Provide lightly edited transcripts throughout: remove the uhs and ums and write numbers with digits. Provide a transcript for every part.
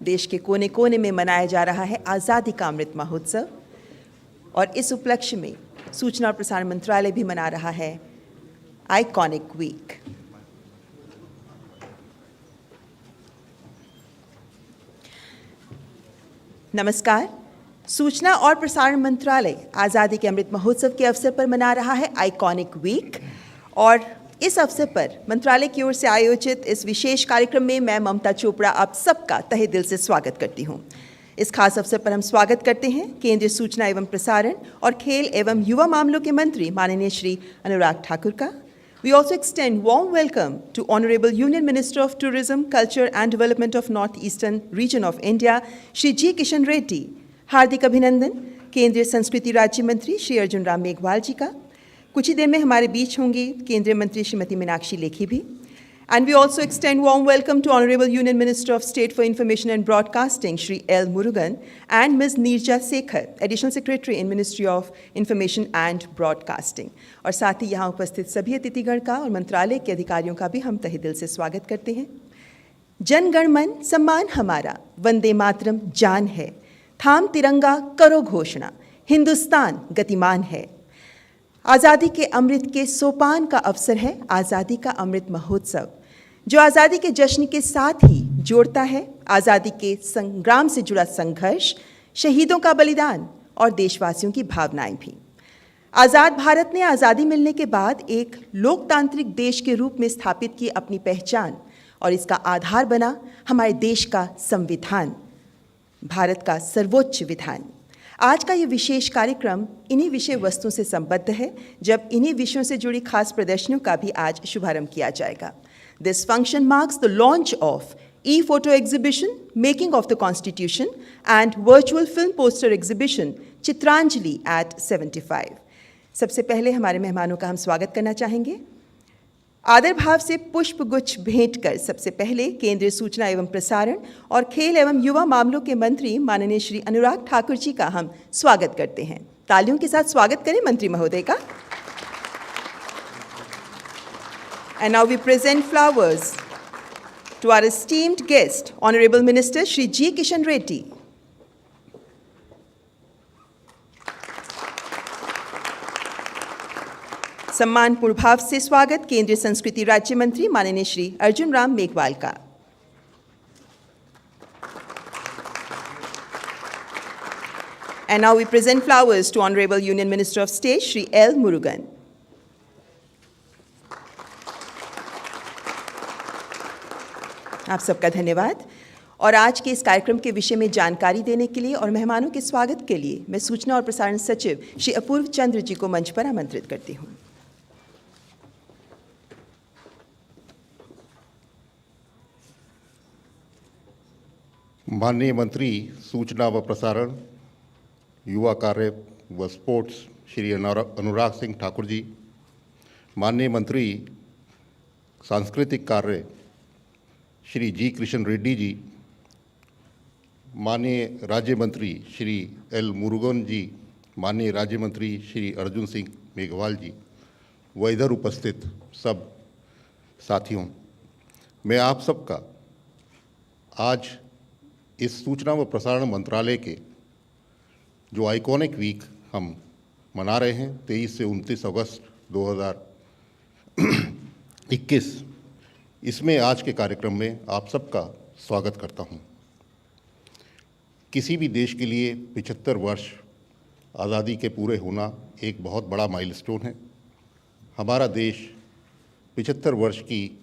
देश के कोने कोने में मनाया जा रहा है आज़ादी का अमृत महोत्सव और इस उपलक्ष्य में सूचना और प्रसारण मंत्रालय भी मना रहा है आइकॉनिक वीक। नमस्कार। सूचना और प्रसारण मंत्रालय आज़ादी के अमृत महोत्सव के अवसर पर मना रहा है आइकॉनिक वीक और इस अवसर पर मंत्रालय की ओर से आयोजित इस विशेष कार्यक्रम में मैं ममता चोपड़ा आप सबका तहे दिल से स्वागत करती हूं। इस खास अवसर पर हम स्वागत करते हैं केंद्रीय सूचना एवं प्रसारण और खेल एवं युवा मामलों के मंत्री माननीय श्री अनुराग ठाकुर का। We also extend warm welcome to Honorable Union Minister of Tourism, Culture and Development of North-Eastern Region of India, Shri जी किशन रेड्डी। हार्दिक अभिनंदन केंद्रीय संस्कृति राज्य मंत्री श्री अर्जुन राम मेघवाल जी का। कुछ ही देर में हमारे बीच होंगी केंद्रीय मंत्री श्रीमती मीनाक्षी लेखी भी। And we also extend warm welcome to Honorable Union Minister of State for Information and Broadcasting, Shri L. Murugan, and Ms. Neerja Sekhar, Additional Secretary in Ministry of Information and Broadcasting. और साथ ही यहाँ उपस्थित सभी अतिथिगण का और मंत्रालय के अधिकारियों का भी हम तहे दिल से स्वागत करते हैं। जन गण मन सम्मान हमारा, वंदे मातरम जान है, थाम तिरंगा करो घोषणा, हिंदुस्तान गतिमान है। आज़ादी के अमृत के सोपान का अवसर है आज़ादी का अमृत महोत्सव, जो आज़ादी के जश्न के साथ ही जोड़ता है आज़ादी के संग्राम से जुड़ा संघर्ष, शहीदों का बलिदान और देशवासियों की भावनाएं भी। आज़ाद भारत ने आज़ादी मिलने के बाद एक लोकतांत्रिक देश के रूप में स्थापित की अपनी पहचान और इसका आधार बना हमारे देश का संविधान, भारत का सर्वोच्च विधान। आज का ये विशेष कार्यक्रम इन्हीं विषय वस्तुओं से संबद्ध है, जब इन्हीं विषयों से जुड़ी खास प्रदर्शनियों का भी आज शुभारंभ किया जाएगा। This function marks the launch of e photo exhibition making of the constitution and virtual film poster exhibition Chitranjali at 75। सबसे पहले हमारे मेहमानों का हम स्वागत करना चाहेंगे। आदर भाव से पुष्प गुच्छ भेंट कर सबसे पहले केंद्रीय सूचना एवं प्रसारण और खेल एवं युवा मामलों के मंत्री माननीय श्री अनुराग ठाकुर जी का हम स्वागत करते हैं। तालियों के साथ स्वागत करें मंत्री महोदय का। And now we present flowers to our esteemed guest, Honorable Minister Shri G. Kishan Reddy. सम्मानपूर्ण भाव से स्वागत केंद्रीय संस्कृति राज्य मंत्री माननीय श्री अर्जुन राम मेघवाल का। And now we present flowers to Honorable Union Minister of State Shri L. Murugan. आप सबका धन्यवाद। और आज के इस कार्यक्रम के विषय में जानकारी देने के लिए और मेहमानों के स्वागत के लिए मैं सूचना और प्रसारण सचिव श्री अपूर्व चंद्र जी को मंच पर आमंत्रित करती हूँ। माननीय मंत्री सूचना व प्रसारण, युवा कार्य व स्पोर्ट्स श्री अनुराग सिंह ठाकुर जी, माननीय मंत्री सांस्कृतिक कार्य श्री जी किशन रेड्डी जी, माननीय राज्य मंत्री श्री एल मुरुगन जी, माननीय राज्य मंत्री श्री अर्जुन सिंह मेघवाल जी व इधर उपस्थित सब साथियों, मैं आप सबका आज इस सूचना व प्रसारण मंत्रालय के जो आइकॉनिक वीक हम मना रहे हैं 23 से 29 अगस्त 2021, इसमें आज के कार्यक्रम में आप सबका स्वागत करता हूं। किसी भी देश के लिए 75 वर्ष आज़ादी के पूरे होना एक बहुत बड़ा माइलस्टोन है। हमारा देश 75 वर्ष की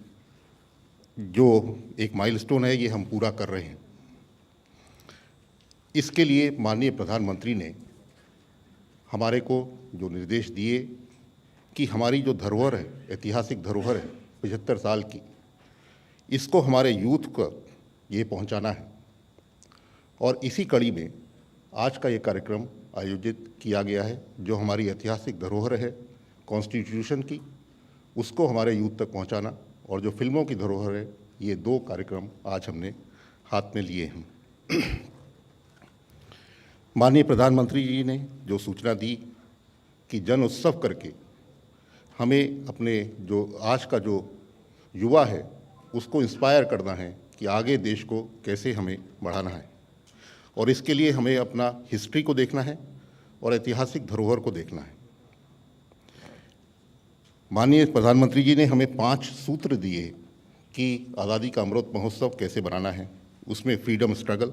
जो एक माइलस्टोन है ये हम पूरा कर रहे हैं। इसके लिए माननीय प्रधानमंत्री ने हमारे को जो निर्देश दिए कि हमारी जो धरोहर है, ऐतिहासिक धरोहर है 75 साल की, इसको हमारे यूथ को ये पहुंचाना है। और इसी कड़ी में आज का ये कार्यक्रम आयोजित किया गया है। जो हमारी ऐतिहासिक धरोहर है कॉन्स्टिट्यूशन की, उसको हमारे यूथ तक पहुंचाना, और जो फिल्मों की धरोहर है, ये दो कार्यक्रम आज हमने हाथ में लिए हैं। माननीय प्रधानमंत्री जी ने जो सूचना दी कि जन उत्सव करके हमें अपने जो आज का जो युवा है उसको इंस्पायर करना है कि आगे देश को कैसे हमें बढ़ाना है, और इसके लिए हमें अपना हिस्ट्री को देखना है और ऐतिहासिक धरोहर को देखना है। माननीय प्रधानमंत्री जी ने हमें 5 सूत्र दिए कि आज़ादी का अमृत महोत्सव कैसे बनाना है। उसमें freedom struggle,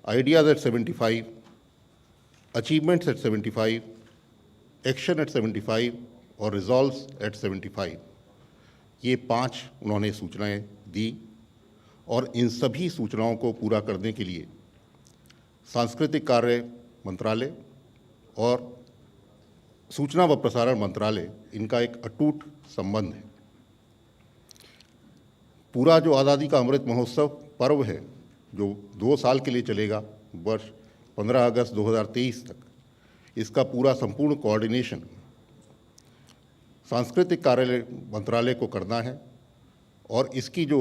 ideas at 75, achievements at 75, action at 75 और रिजॉल्व्स एट 75, ये 5 उन्होंने सूचनाएं दी। और इन सभी सूचनाओं को पूरा करने के लिए सांस्कृतिक कार्य मंत्रालय और सूचना व प्रसारण मंत्रालय, इनका एक अटूट संबंध है। पूरा जो आज़ादी का अमृत महोत्सव पर्व है, जो 2 साल के लिए चलेगा, वर्ष 15 अगस्त 2023 तक, इसका पूरा संपूर्ण कोऑर्डिनेशन सांस्कृतिक कार्यालय मंत्रालय को करना है। और इसकी जो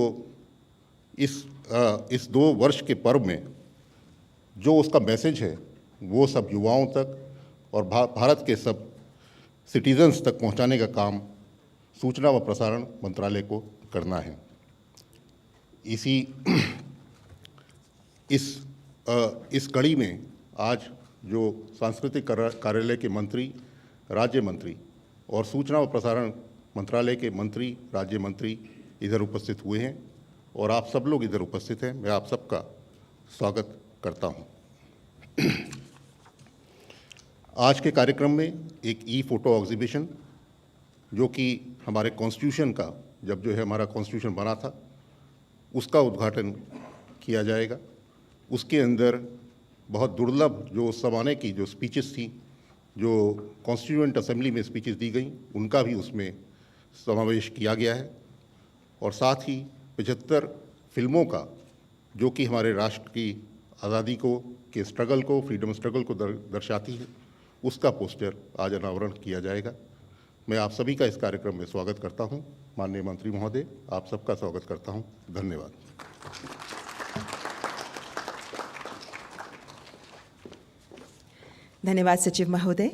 इस 2 वर्ष के पर्व में जो उसका मैसेज है, वो सब युवाओं तक और भारत के सब सिटीजन्स तक पहुंचाने का काम सूचना व प्रसारण मंत्रालय को करना है। इस कड़ी में आज जो सांस्कृतिक कार्यालय के मंत्री, राज्य मंत्री और सूचना व प्रसारण मंत्रालय के मंत्री, राज्य मंत्री इधर उपस्थित हुए हैं और आप सब लोग इधर उपस्थित हैं, मैं आप सबका स्वागत करता हूं। आज के कार्यक्रम में एक फोटो एग्जीबिशन, जो कि हमारे कॉन्स्टिट्यूशन का, जब जो है हमारा कॉन्स्टिट्यूशन बना था, उसका उद्घाटन किया जाएगा। उसके अंदर बहुत दुर्लभ जो उस ज़माने की जो स्पीचेस थी, जो कॉन्स्टिट्यूएंट असेंबली में स्पीचेस दी गई, उनका भी उसमें समावेश किया गया है। और साथ ही 75 फिल्मों का, जो कि हमारे राष्ट्र की आज़ादी के स्ट्रगल को, फ्रीडम स्ट्रगल को दर्शाती है, उसका पोस्टर आज अनावरण किया जाएगा। मैं आप सभी का इस कार्यक्रम में स्वागत करता हूं। माननीय मंत्री महोदय, आप सबका स्वागत करता हूं। धन्यवाद। धन्यवाद सचिव महोदय।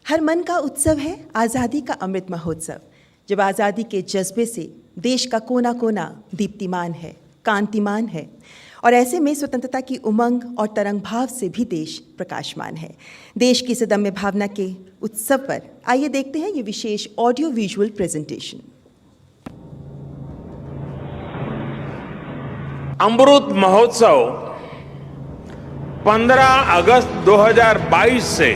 हर मन का उत्सव है आज़ादी का अमृत महोत्सव, जब आज़ादी के जज्बे से देश का कोना कोना दीप्तिमान है, कांतिमान है, और ऐसे में स्वतंत्रता की उमंग और तरंग भाव से भी देश प्रकाशमान है। देश की सदम्य भावना के उत्सव पर आइए देखते हैं ये विशेष audio visual presentation. Amrit Mahotsav 15 अगस्त 2022 से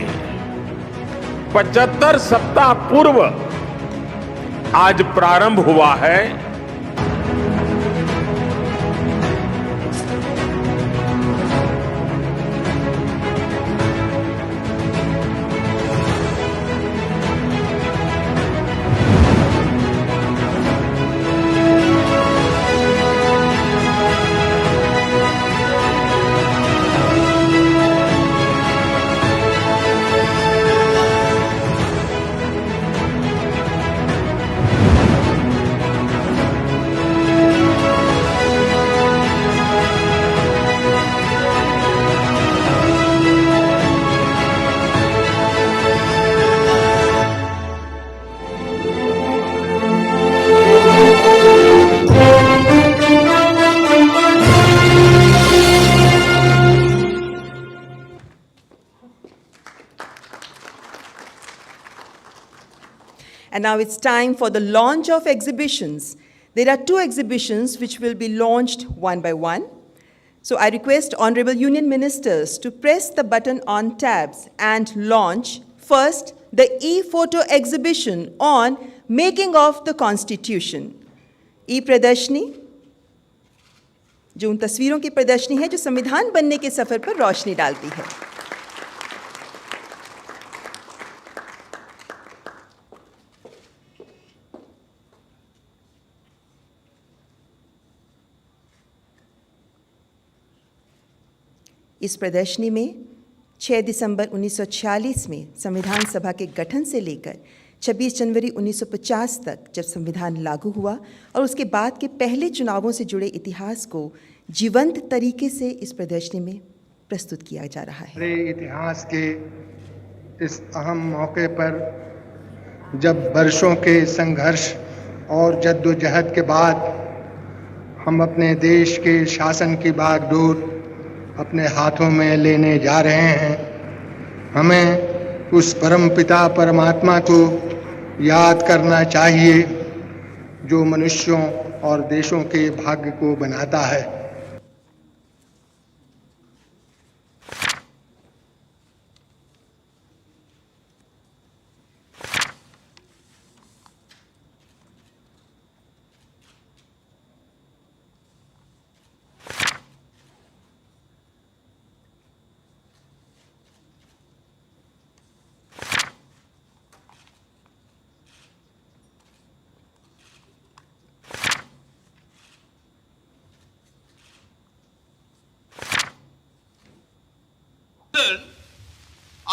75 सप्ताह पूर्व आज प्रारंभ हुआ है। And now it's time for the launch of exhibitions. There are 2 exhibitions which will be launched one by one. So I request Honorable Union Ministers to press the button on tabs and launch first the e-photo exhibition on making of the Constitution. E-प्रदर्शनी, जो उन तस्वीरों की प्रदर्शनी है जो संविधान बनने के सफर पर रोशनी डालती है। इस प्रदर्शनी में 6 दिसंबर 1946 में संविधान सभा के गठन से लेकर 26 जनवरी 1950 तक, जब संविधान लागू हुआ, और उसके बाद के पहले चुनावों से जुड़े इतिहास को जीवंत तरीके से इस प्रदर्शनी में प्रस्तुत किया जा रहा है। हमारे इतिहास के इस अहम मौके पर, जब वर्षों के संघर्ष और जद्दोजहद के बाद हम अपने देश के शासन की बागडोर अपने हाथों में लेने जा रहे हैं। हमें उस परम पिता परमात्मा को याद करना चाहिए जो मनुष्यों और देशों के भाग्य को बनाता है।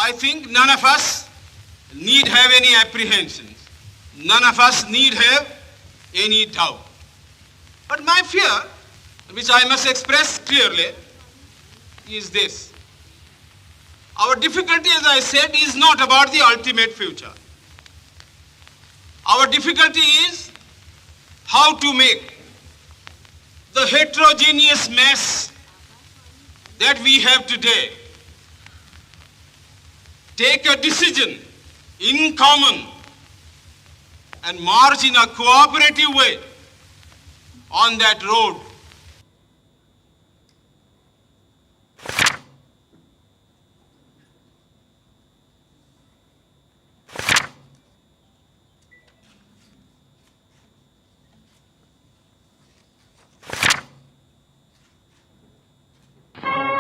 I think none of us need have any apprehensions. None of us need have any doubt. But my fear, which I must express clearly, is this. Our difficulty, as I said, is not about the ultimate future. Our difficulty is how to make the heterogeneous mess that we have today take a decision in common and march in a cooperative way on that road.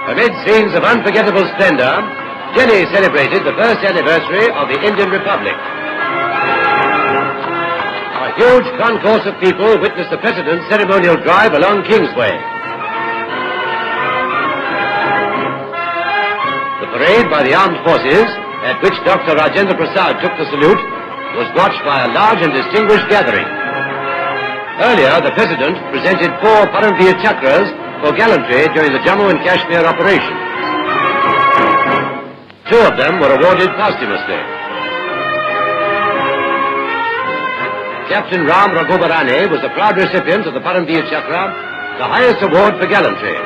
Amid scenes of unforgettable splendor, Delhi celebrated the first anniversary of the Indian Republic. A huge concourse of people witnessed the President's ceremonial drive along Kingsway. The parade by the armed forces, at which Dr. Rajendra Prasad took the salute, was watched by a large and distinguished gathering. Earlier, the President presented 4 Paramveer Chakras for gallantry during the Jammu and Kashmir operation. 2 of them were awarded posthumously. Captain Ram Raghubarane was the proud recipient of the Paramveer Chakra, the highest award for gallantry.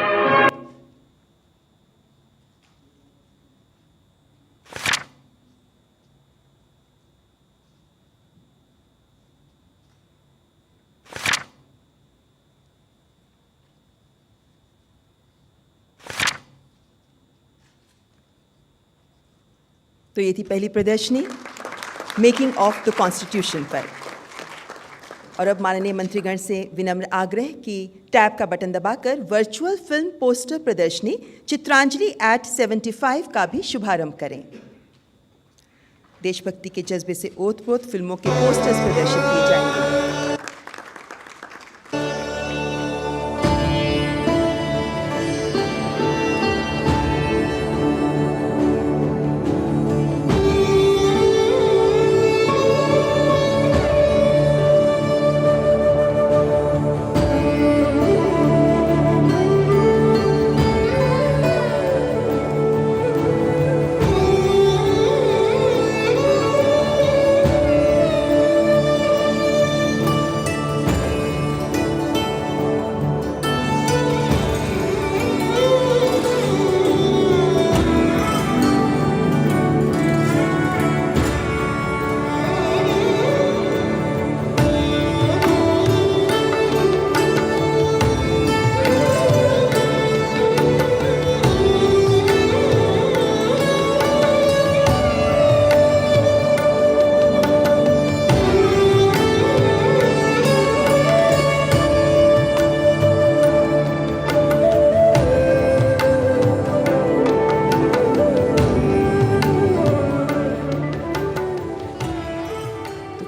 तो ये थी पहली प्रदर्शनी making of the constitution पर। और अब माननीय मंत्रीगण से विनम्र आग्रह कि टैब का बटन दबाकर वर्चुअल फिल्म पोस्टर प्रदर्शनी चित्रांजलि एट 75 का भी शुभारंभ करें। देशभक्ति के जज्बे से ओतप्रोत फिल्मों के पोस्टर्स प्रदर्शित किए जाएंगे।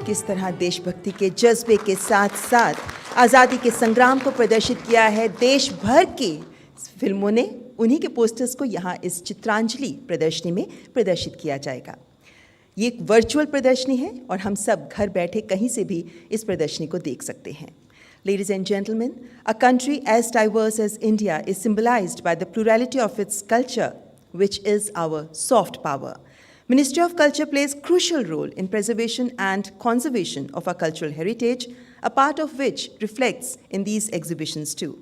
किस तरह देशभक्ति के जज्बे के साथ साथ आज़ादी के संग्राम को प्रदर्शित किया है देश भर की फिल्मों ने। उन्हीं के पोस्टर्स को यहाँ इस चित्रांजलि प्रदर्शनी में प्रदर्शित किया जाएगा। ये एक वर्चुअल प्रदर्शनी है और हम सब घर बैठे कहीं से भी इस प्रदर्शनी को देख सकते हैं। Ladies and gentlemen, a country as diverse as India is symbolized by the plurality of its culture, which is our soft power. Ministry of Culture plays crucial role in preservation and conservation of our cultural heritage. a part of which reflects in these exhibitions too.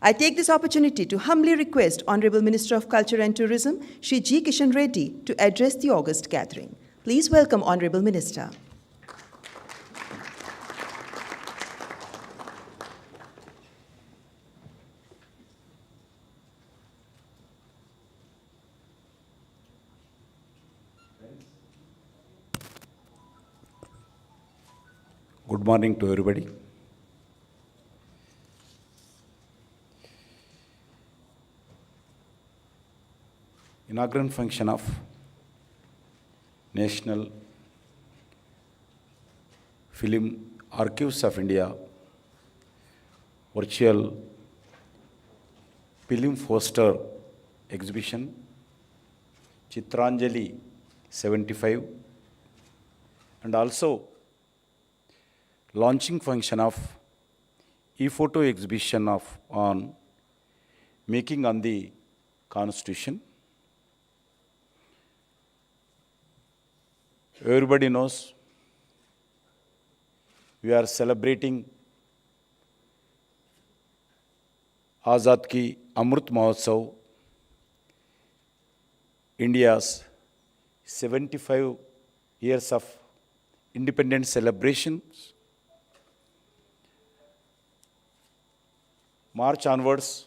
I take this opportunity to humbly request Honorable Minister of Culture and Tourism, Shri G. Kishan Reddy, to address the August gathering. Please welcome Honorable Minister. Good morning to everybody. Inaugural function of National Film Archives of India virtual film poster exhibition Chitranjali 75 and also launching function of e-photo exhibition on making on the Constitution. Everybody knows we are celebrating Azad Ki Amrit Mahotsav, India's 75 years of independence celebrations. March onwards,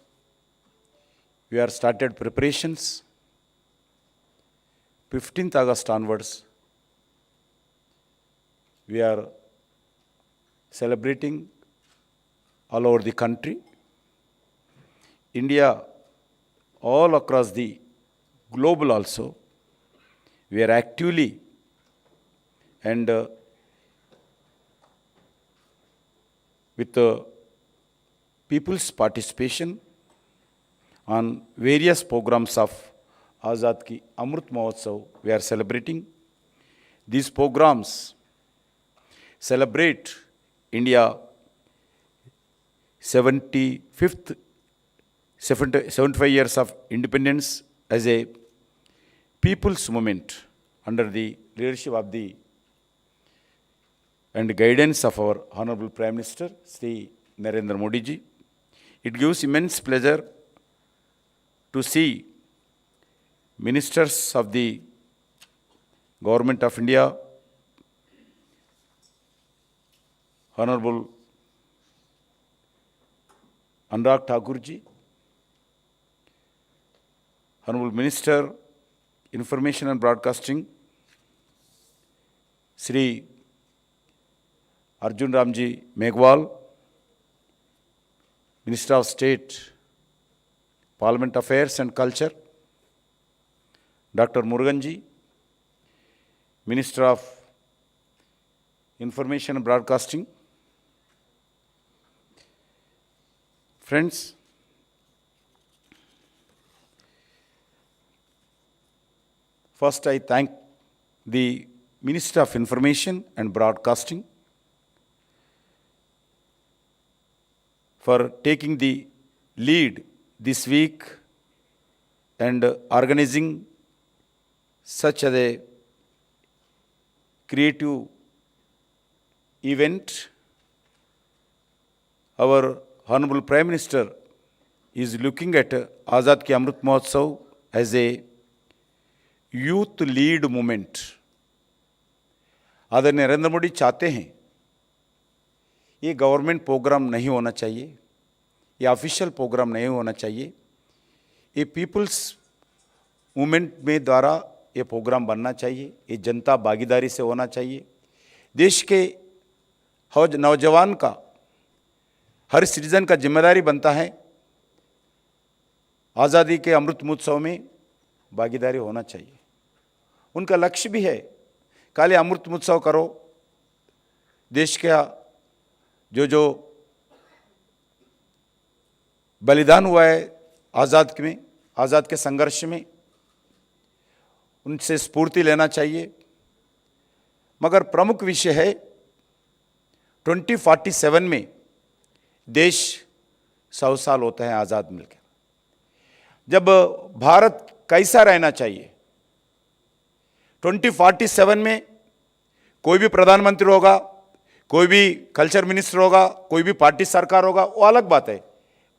we are started preparations. 15th August onwards, we are celebrating all over the country. India, all across the globe also, we are actively and with the people's participation on various programs of Azad Ki Amrit Mahotsav we are celebrating. These programs celebrate India 75 years of independence as a people's movement under the leadership of the and guidance of our Honorable Prime Minister, Sri Narendra Modi ji. It gives immense pleasure to see ministers of the Government of India, Honorable Anurag Thakur ji, Honorable Minister, Information and Broadcasting, Sri Arjun Ramji Meghwal, Minister of State, Parliament Affairs and Culture, Dr. Muruganji, Minister of Information and Broadcasting. Friends, first I thank the Minister of Information and Broadcasting for taking the lead this week and organizing such a creative event. Our Honorable Prime Minister is looking at Azad Ki Amrit Mahotsav as a youth lead movement. आदरणीय नरेंद्र मोदी चाहते हैं ये government programme नहीं होना चाहिए, ये official programme नहीं होना चाहिए, ये पीपल्स मूवमेंट में द्वारा ये प्रोग्राम बनना चाहिए, ये जनता भागीदारी से होना चाहिए। देश के हर नौजवान का, हर सिटीजन का जिम्मेदारी बनता है आज़ादी के अमृत महोत्सव में भागीदारी होना चाहिए। उनका लक्ष्य भी है खाली अमृत महोत्सव करो, देश का जो बलिदान हुआ है आज़ाद के संघर्ष में, उनसे स्फूर्ति लेना चाहिए। मगर प्रमुख विषय है 2047 में देश 100 साल होता है आज़ाद मिलकर। जब भारत कैसा रहना चाहिए, 2047 में कोई भी प्रधानमंत्री होगा, कोई भी कल्चर मिनिस्टर होगा, कोई भी पार्टी सरकार होगा, वो अलग बात है,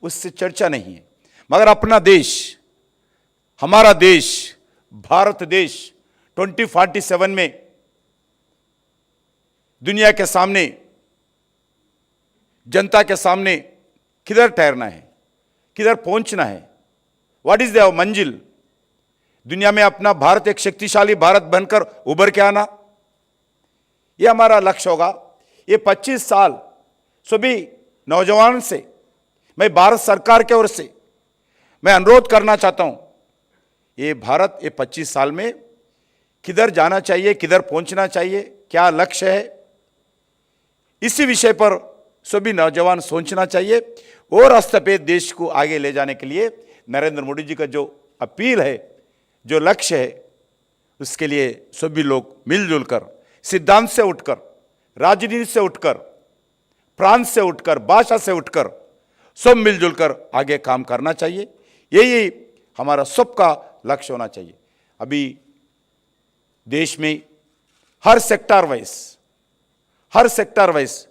उससे चर्चा नहीं है। मगर अपना देश, हमारा देश, भारत देश 2047 में दुनिया के सामने, जनता के सामने किधर ठहरना है, किधर पहुंचना है, व्हाट इज द मंजिल, दुनिया में अपना भारत एक शक्तिशाली भारत बनकर उभर के आना, यह हमारा लक्ष्य होगा। ये 25 साल सभी नौजवान से मैं भारत सरकार की ओर से मैं अनुरोध करना चाहता हूं, ये भारत ये 25 साल में किधर जाना चाहिए, किधर पहुंचना चाहिए, क्या लक्ष्य है, इसी विषय पर सभी नौजवान सोचना चाहिए। और रास्ते पे देश को आगे ले जाने के लिए नरेंद्र मोदी जी का जो अपील है, जो लक्ष्य है, उसके लिए सभी लोग मिलजुल कर, सिद्धांत से उठकर, राजनीति से उठकर, प्रांत से उठकर, भाषा से उठकर सब मिलजुल कर आगे काम करना चाहिए। यही हमारा सबका लक्ष्य होना चाहिए। अभी देश में हर सेक्टर वाइज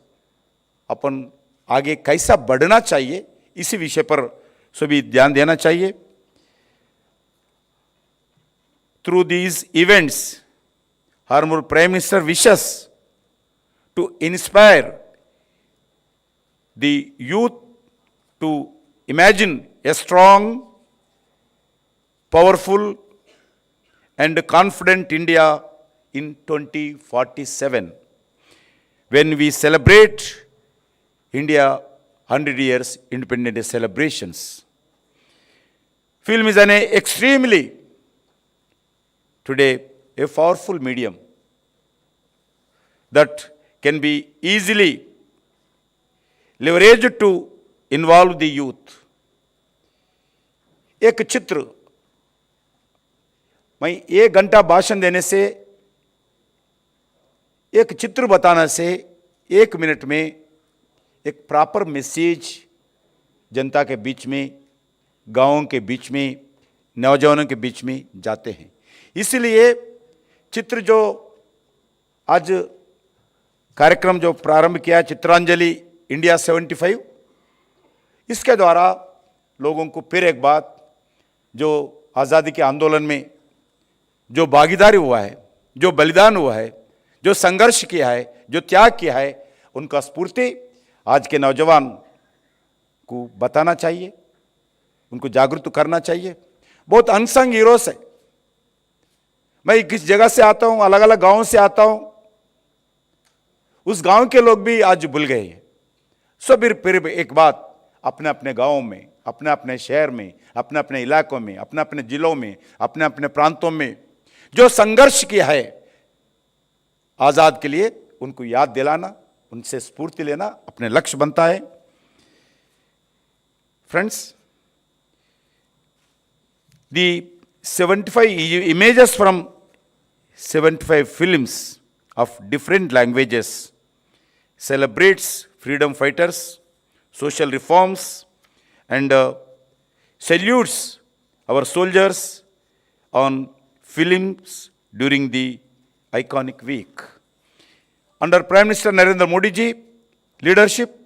अपन आगे कैसा बढ़ना चाहिए, इसी विषय पर सभी ध्यान देना चाहिए। Through these events, Honorable Prime Minister wishes to inspire the youth to imagine a strong, powerful, and confident India in 2047, when we celebrate India 100 years Independence Day celebrations. Film is an extremely today a powerful medium that can be easily leveraged to involve the youth. एक चित्र, मैं 1 घंटा भाषण देने से, एक चित्र बताने से 1 मिनट में एक प्रॉपर मैसेज जनता के बीच में, गांवों के बीच में, नौजवानों के बीच में जाते हैं। इसलिए चित्र जो आज कार्यक्रम जो प्रारंभ किया, चित्रांजलि इंडिया 75, इसके द्वारा लोगों को फिर एक बात, जो आज़ादी के आंदोलन में जो भागीदारी हुआ है, जो बलिदान हुआ है, जो संघर्ष किया है, जो त्याग किया है, उनका स्फूर्ति आज के नौजवान को बताना चाहिए, उनको जागरूक करना चाहिए। बहुत अनसंग हीरोज है। मैं किस जगह से आता हूं, अलग अलग गांवों से आता हूं, उस गांव के लोग भी आज भूल गए हैं। सब फिर एक बात, अपने अपने गांवों में, अपने अपने शहर में, अपने अपने इलाकों में, अपने अपने जिलों में, अपने अपने प्रांतों में जो संघर्ष किया है आजाद के लिए, उनको याद दिलाना, उनसे स्फूर्ति लेना अपने लक्ष्य बनता है। Friends, the 75 images from 75 films of different languages celebrates freedom fighters, social reforms, and salutes our soldiers on films during the iconic week. Under Prime Minister Narendra Modi ji leadership,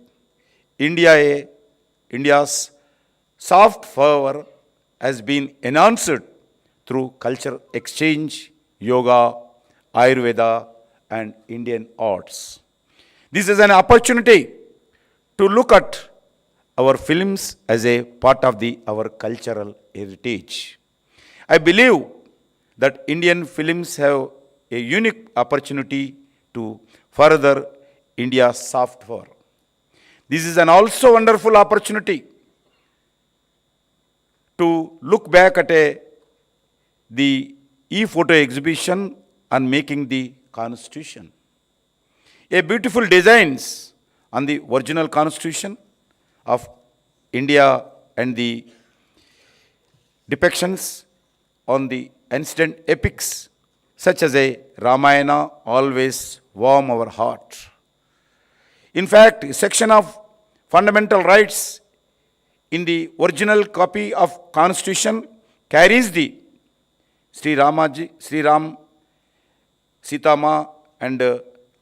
India's soft power has been enhanced through cultural exchange, yoga, Ayurveda, and Indian arts. This is an opportunity to look at our films as a part of our cultural heritage. I believe that Indian films have a unique opportunity to further India's soft power. This is an also wonderful opportunity to look back at the e-photo exhibition on making the Constitution. A beautiful designs on the original Constitution of India and the depictions on the ancient epics such as a Ramayana always warm our heart. In fact, a section of fundamental rights in the original copy of Constitution carries the Sri Ram, Sita Ma and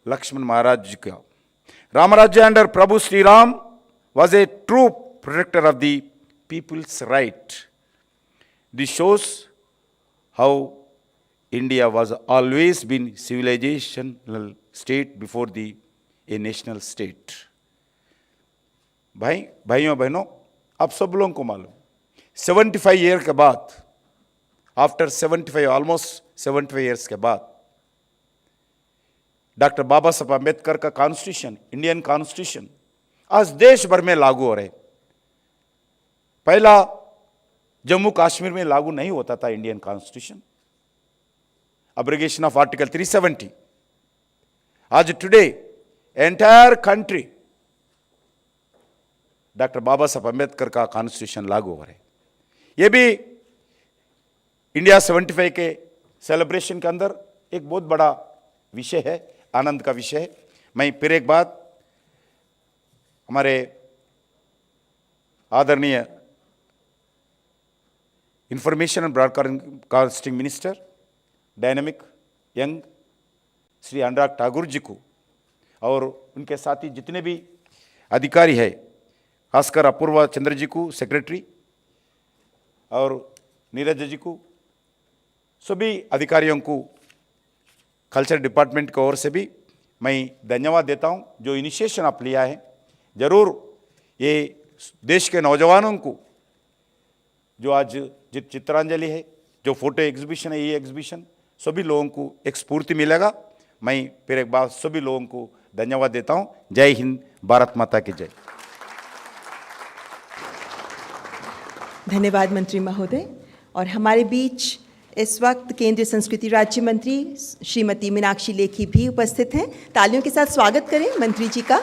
Lakshman Maharaj ka. Ramarajya under Prabhu Sri Ram was a true protector of the people's right. This shows how India was always been civilizational state before a national state. भाइयों बहनों, आप सब लोगों को मालूम 75 year के बाद, after 75 almost 75 years के बाद डॉक्टर बाबा साहब अम्बेडकर का कॉन्स्टिट्यूशन, इंडियन कॉन्स्टिट्यूशन आज देश भर में लागू हो रहे। पहला जम्मू कश्मीर में लागू नहीं होता था इंडियन कॉन्स्टिट्यूशन, अब्रिगेशन ऑफ आर्टिकल 370। आज टुडे एंटायर कंट्री डॉक्टर बाबा साहब अम्बेडकर का कॉन्स्टिट्यूशन लागू हो रहे। ये भी इंडिया 75 के सेलिब्रेशन के अंदर एक बहुत बड़ा विषय है, आनंद का विषय है। मैं फिर एक बात हमारे आदरणीय information and broadcasting minister, dynamic young Shri Anurag Thakur ji को और उनके साथी जितने भी अधिकारी है, खासकर अपूर्वा चंद्र जी को सेक्रेटरी और नीरज जी को, सभी अधिकारियों को कल्चर डिपार्टमेंट की ओर से भी मैं धन्यवाद देता हूं। जो इनिशिएशन आप लिया है, जरूर ये देश के नौजवानों को जो आज चित्रांजलि है, जो फोटो एग्जीबिशन है, ये एग्जीबिशन सभी लोगों को एक स्फूर्ति मिलेगा। मैं फिर एक बार सभी लोगों को धन्यवाद देता हूं। जय हिंद, भारत माता की जय। धन्यवाद मंत्री महोदय। और हमारे बीच इस वक्त केंद्रीय संस्कृति राज्य मंत्री श्रीमती मीनाक्षी लेखी भी उपस्थित हैं। तालियों के साथ स्वागत करें मंत्री जी का।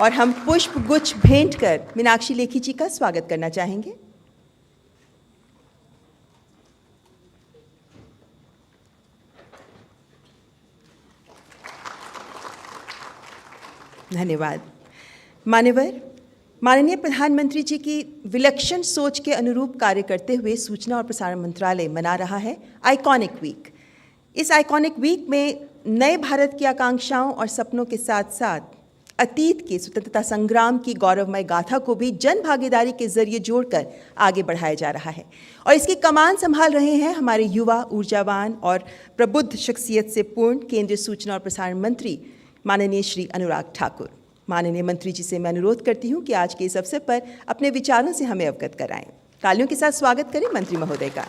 और हम पुष्प गुच्छ भेंट कर मीनाक्षी लेखी जी का स्वागत करना चाहेंगे। धन्यवाद। मान्यवर, माननीय प्रधानमंत्री जी की विलक्षण सोच के अनुरूप कार्य करते हुए सूचना और प्रसारण मंत्रालय मना रहा है आइकॉनिक वीक। इस आइकॉनिक वीक में नए भारत की आकांक्षाओं और सपनों के साथ साथ अतीत के स्वतंत्रता संग्राम की गौरवमय गाथा को भी जन भागीदारी के जरिए जोड़कर आगे बढ़ाया जा रहा है। और इसकी कमान संभाल रहे हैं हमारे युवा, ऊर्जावान और प्रबुद्ध शख्सियत से पूर्ण केंद्रीय सूचना और प्रसारण मंत्री माननीय श्री अनुराग ठाकुर। माननीय मंत्री जी से मैं अनुरोध करती हूं कि आज के इस अवसर पर अपने विचारों से हमें अवगत कराएं। तालियों के साथ स्वागत करें मंत्री महोदय का।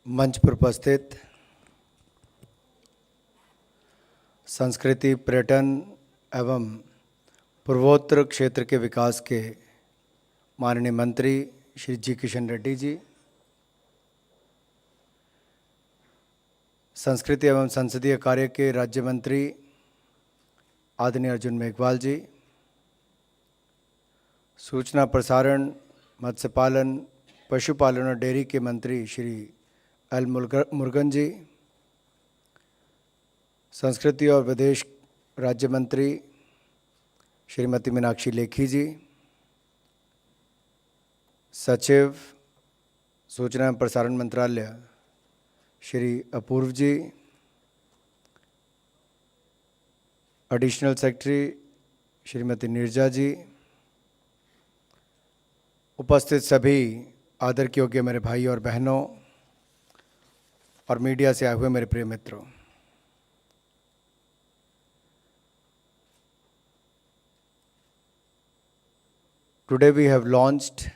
मंच पर उपस्थित संस्कृति, पर्यटन एवं पूर्वोत्तर क्षेत्र के विकास के माननीय मंत्री श्री जी किशन रेड्डी जी, संस्कृति एवं संसदीय कार्य के राज्य मंत्री आदरणीय अर्जुन मेघवाल जी, सूचना प्रसारण, मत्स्य पालन, पशुपालन और डेयरी के मंत्री श्री एल मुरुगन जी, संस्कृति और विदेश राज्य मंत्री श्रीमती मीनाक्षी लेखी जी, सचिव सूचना एवं प्रसारण मंत्रालय श्री अपूर्व जी, एडिशनल सेक्रेटरी श्रीमती नीरजा जी, उपस्थित सभी आदर के योग्य मेरे भाई और बहनों और मीडिया से आए हुए मेरे प्रिय मित्रों, today we have launched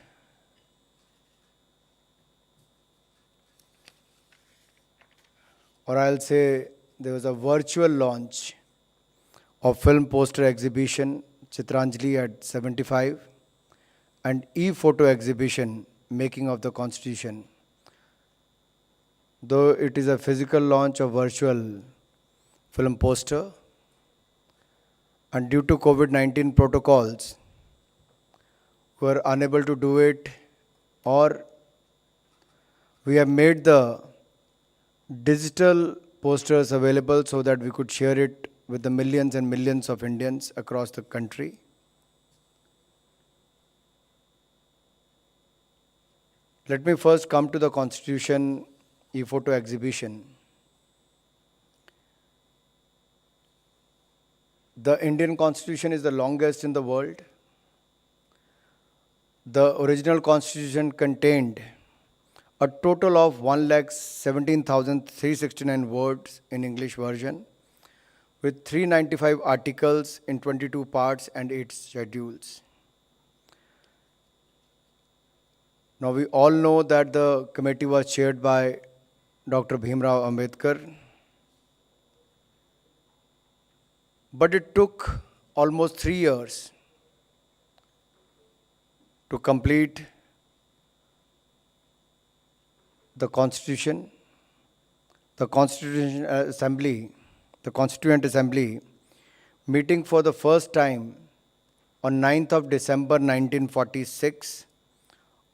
or I'll say there was a virtual launch of film poster exhibition Chitranjali at 75 and e-photo exhibition Making of the Constitution. Though it is a physical launch of virtual film poster, and due to COVID-19 protocols, we were unable to do it, or we have made the digital posters available so that we could share it with the millions and millions of Indians across the country. Let me first come to the Constitution e-photo exhibition. The Indian Constitution is the longest in the world. The original Constitution contained a total of 1,17,369 words in English version, with 395 articles in 22 parts and 8 schedules. Now we all know that the committee was chaired by Dr. Bhimrao Ambedkar, but it took almost 3 years to complete the Constitution. The Constituent Assembly, meeting for the first time on 9th of December 1946,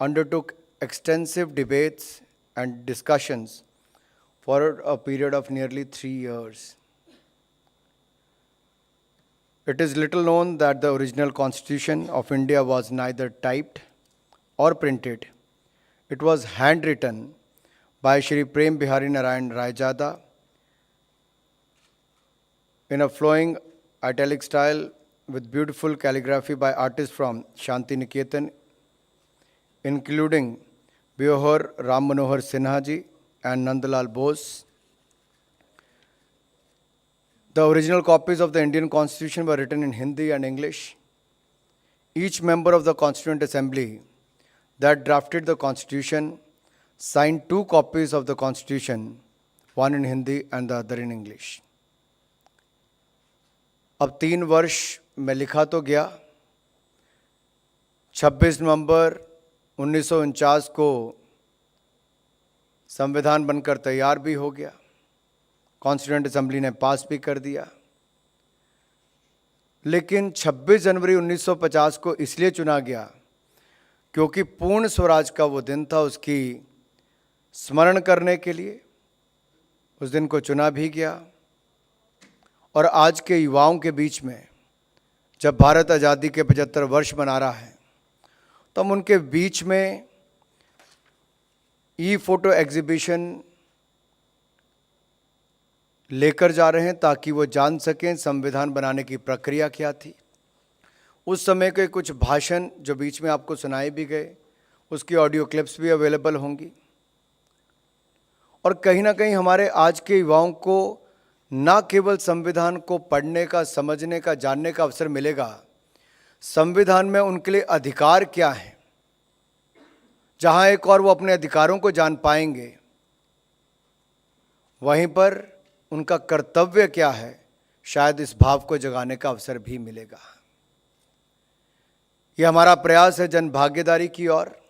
undertook extensive debates and discussions for a period of nearly 3 years. It is little known that the original Constitution of India was neither typed or printed. It was handwritten by Shri Prem Bihari Narayan Raijada in a flowing italic style with beautiful calligraphy by artists from Shanti Niketan, including Biohar Ram Manohar Sinha ji and Nandalal Bose. The original copies of the Indian Constitution were written in Hindi and English. Each member of the Constituent Assembly that drafted the Constitution signed 2 copies of the Constitution, one in Hindi and the other in English. अब 3 वर्ष में लिखा तो गया, 26 नवंबर 1949 को संविधान बनकर तैयार भी हो गया, कॉन्स्टिट्यूएंट असेंबली ने पास भी कर दिया। लेकिन 26 जनवरी 1950 को इसलिए चुना गया क्योंकि पूर्ण स्वराज का वो दिन था, उसकी स्मरण करने के लिए उस दिन को चुना भी गया। और आज के युवाओं के बीच में जब भारत आज़ादी के 75 वर्ष मना रहा है, तो हम उनके बीच में ई-फोटो एग्जीबिशन लेकर जा रहे हैं ताकि वो जान सकें संविधान बनाने की प्रक्रिया क्या थी। उस समय के कुछ भाषण जो बीच में आपको सुनाए भी गए, उसकी ऑडियो क्लिप्स भी अवेलेबल होंगी। और कहीं ना कहीं हमारे आज के युवाओं को ना केवल संविधान को पढ़ने का, समझने का, जानने का अवसर मिलेगा, संविधान में उनके लिए अधिकार क्या है, जहां एक और वो अपने अधिकारों को जान पाएंगे, वहीं पर उनका कर्तव्य क्या है, शायद इस भाव को जगाने का अवसर भी मिलेगा। ये हमारा प्रयास है जन भागीदारी की ओर,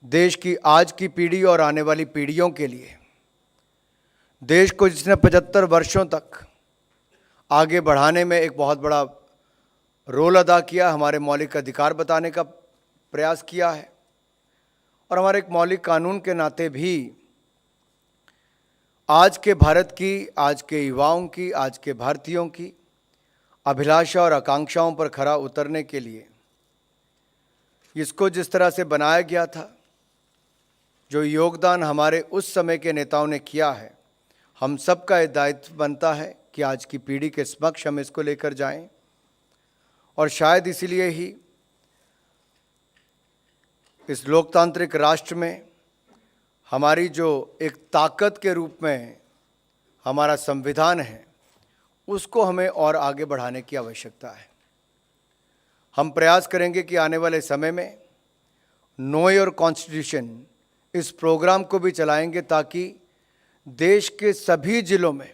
देश की आज की पीढ़ी और आने वाली पीढ़ियों के लिए, देश को जिसने 75 वर्षों तक आगे बढ़ाने में एक बहुत बड़ा रोल अदा किया, हमारे मौलिक अधिकार बताने का प्रयास किया है, और हमारे एक मौलिक कानून के नाते भी आज के भारत की, आज के युवाओं की, आज के भारतीयों की अभिलाषा और आकांक्षाओं पर खरा उतरने के लिए इसको जिस तरह से बनाया गया था, जो योगदान हमारे उस समय के नेताओं ने किया है, हम सबका ये दायित्व बनता है कि आज की पीढ़ी के समक्ष हम इसको लेकर जाएं। और शायद इसीलिए ही इस लोकतांत्रिक राष्ट्र में हमारी जो एक ताकत के रूप में हमारा संविधान है, उसको हमें और आगे बढ़ाने की आवश्यकता है। हम प्रयास करेंगे कि आने वाले समय में नो योर कॉन्स्टिट्यूशन इस प्रोग्राम को भी चलाएंगे ताकि देश के सभी जिलों में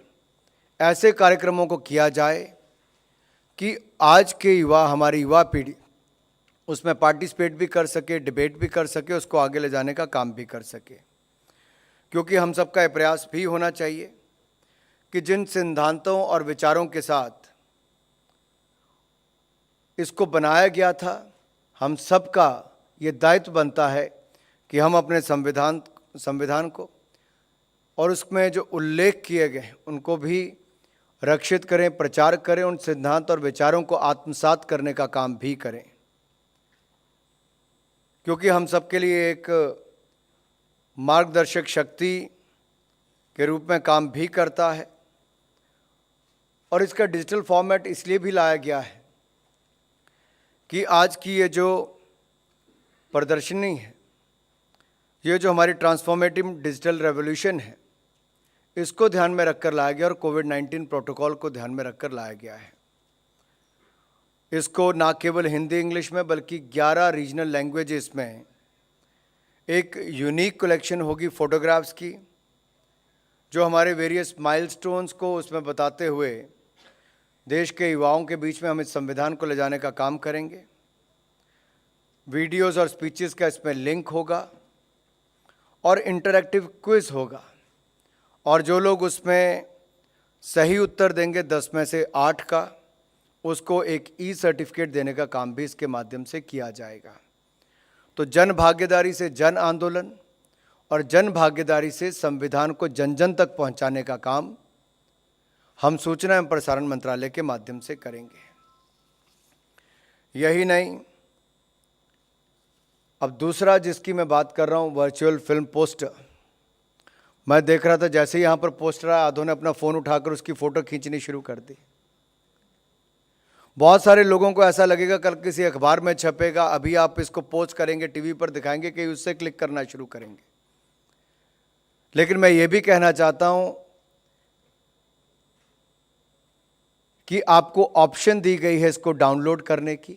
ऐसे कार्यक्रमों को किया जाए कि आज के युवा, हमारी युवा पीढ़ी उसमें पार्टिसिपेट भी कर सके, डिबेट भी कर सके, उसको आगे ले जाने का काम भी कर सके। क्योंकि हम सबका ये प्रयास भी होना चाहिए कि जिन सिद्धांतों और विचारों के साथ इसको बनाया गया था, हम सबका ये दायित्व बनता है कि हम अपने संविधान को और उसमें जो उल्लेख किए गए उनको भी रक्षित करें, प्रचार करें, उन सिद्धांत और विचारों को आत्मसात करने का काम भी करें। क्योंकि हम सबके लिए एक मार्गदर्शक शक्ति के रूप में काम भी करता है और इसका डिजिटल फॉर्मेट इसलिए भी लाया गया है कि आज की ये जो प्रदर्शनी है, ये जो हमारी ट्रांसफॉर्मेटिव डिजिटल रेवोल्यूशन है, इसको ध्यान में रखकर लाया गया और कोविड-19 प्रोटोकॉल को ध्यान में रखकर लाया गया है। इसको ना केवल हिंदी इंग्लिश में बल्कि 11 रीजनल लैंग्वेजेस में एक यूनिक कलेक्शन होगी फोटोग्राफ्स की, जो हमारे वेरियस माइलस्टोन्स को उसमें बताते हुए देश के युवाओं के बीच में हम इस संविधान को ले जाने का काम करेंगे। वीडियोस और स्पीचेस का इसमें लिंक होगा और इंटरैक्टिव क्विज होगा और जो लोग उसमें सही उत्तर देंगे 10 में से 8 का, उसको एक ई सर्टिफिकेट देने का काम भी इसके माध्यम से किया जाएगा। तो जन भागीदारी से जन आंदोलन और जन भागीदारी से संविधान को जन जन तक पहुंचाने का काम हम सूचना एवं प्रसारण मंत्रालय के माध्यम से करेंगे। यही नहीं, अब दूसरा जिसकी मैं बात कर रहा हूं, वर्चुअल फिल्म पोस्टर। मैं देख रहा था जैसे ही यहाँ पर पोस्टर आया, आधों ने अपना फ़ोन उठाकर उसकी फ़ोटो खींचनी शुरू कर दी। बहुत सारे लोगों को ऐसा लगेगा कल किसी अखबार में छपेगा, अभी आप इसको पोस्ट करेंगे, टीवी पर दिखाएंगे कि उससे क्लिक करना शुरू करेंगे। लेकिन मैं ये भी कहना चाहता हूँ कि आपको ऑप्शन दी गई है इसको डाउनलोड करने की।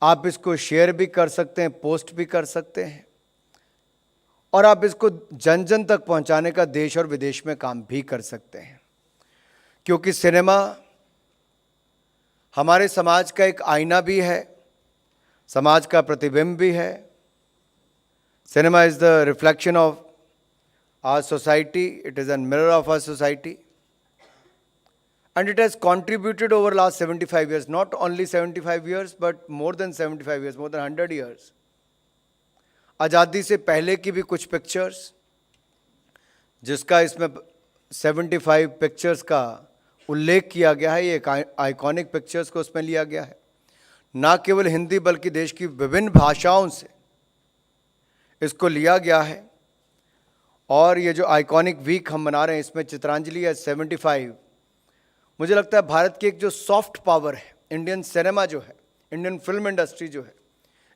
आप इसको शेयर भी कर सकते हैं, पोस्ट भी कर सकते हैं और आप इसको जन जन तक पहुंचाने का देश और विदेश में काम भी कर सकते हैं, क्योंकि सिनेमा हमारे समाज का एक आईना भी है, समाज का प्रतिबिंब भी है। Cinema is the reflection of our society, it is an mirror of our society and it has contributed over last 75 years, not only 75 years but more than 75 years, more than 100 years. आज़ादी से पहले की भी कुछ pictures, जिसका इसमें 75 pictures का उल्लेख किया गया है, ये आइकॉनिक पिक्चर्स को उसमें लिया गया है। ना केवल हिंदी बल्कि देश की विभिन्न भाषाओं से इसको लिया गया है। और ये जो आइकॉनिक वीक हम मना रहे हैं, इसमें चित्रांजलि है 75। मुझे लगता है भारत की एक जो सॉफ्ट पावर है, इंडियन सिनेमा जो है, इंडियन फिल्म इंडस्ट्री जो है,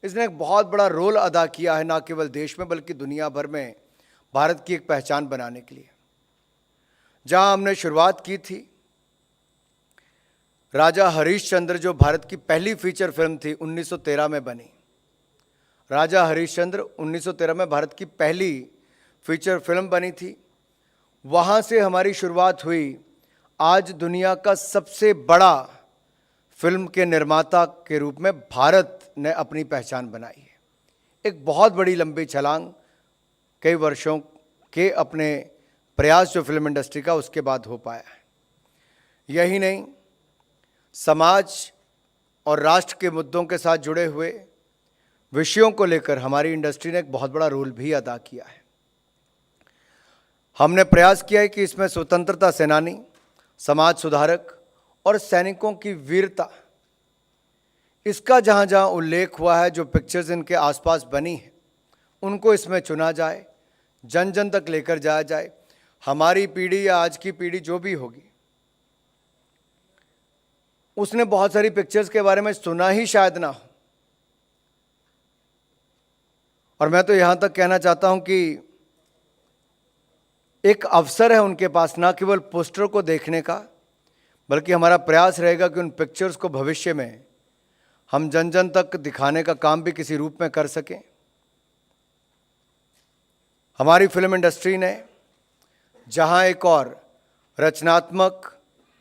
इसने एक बहुत बड़ा रोल अदा किया है, ना केवल देश में बल्कि दुनिया भर में भारत की एक पहचान बनाने के लिए। जहां हमने शुरुआत की थी, राजा हरिश्चंद्र जो भारत की पहली फीचर फिल्म थी, 1913 में बनी। राजा हरिश्चंद्र 1913 में भारत की पहली फीचर फिल्म बनी थी। वहाँ से हमारी शुरुआत हुई। आज दुनिया का सबसे बड़ा फिल्म के निर्माता के रूप में भारत ने अपनी पहचान बनाई है। एक बहुत बड़ी लंबी छलांग, कई वर्षों के अपने प्रयास जो फिल्म इंडस्ट्री का उसके बाद हो पाया है। यही नहीं, समाज और राष्ट्र के मुद्दों के साथ जुड़े हुए विषयों को लेकर हमारी इंडस्ट्री ने एक बहुत बड़ा रोल भी अदा किया है। हमने प्रयास किया है कि इसमें स्वतंत्रता सेनानी, समाज सुधारक और सैनिकों की वीरता, इसका जहाँ जहाँ उल्लेख हुआ है, जो पिक्चर्स इनके आसपास बनी है, उनको इसमें चुना जाए, जन जन तक लेकर जाया जाए। हमारी पीढ़ी या आज की पीढ़ी जो भी होगी, उसने बहुत सारी पिक्चर्स के बारे में सुना ही शायद ना हो। और मैं तो यहाँ तक कहना चाहता हूँ कि एक अवसर है उनके पास ना केवल पोस्टर को देखने का, बल्कि हमारा प्रयास रहेगा कि उन पिक्चर्स को भविष्य में हम जन जन तक दिखाने का काम भी किसी रूप में कर सकें। हमारी फिल्म इंडस्ट्री ने जहां एक और रचनात्मक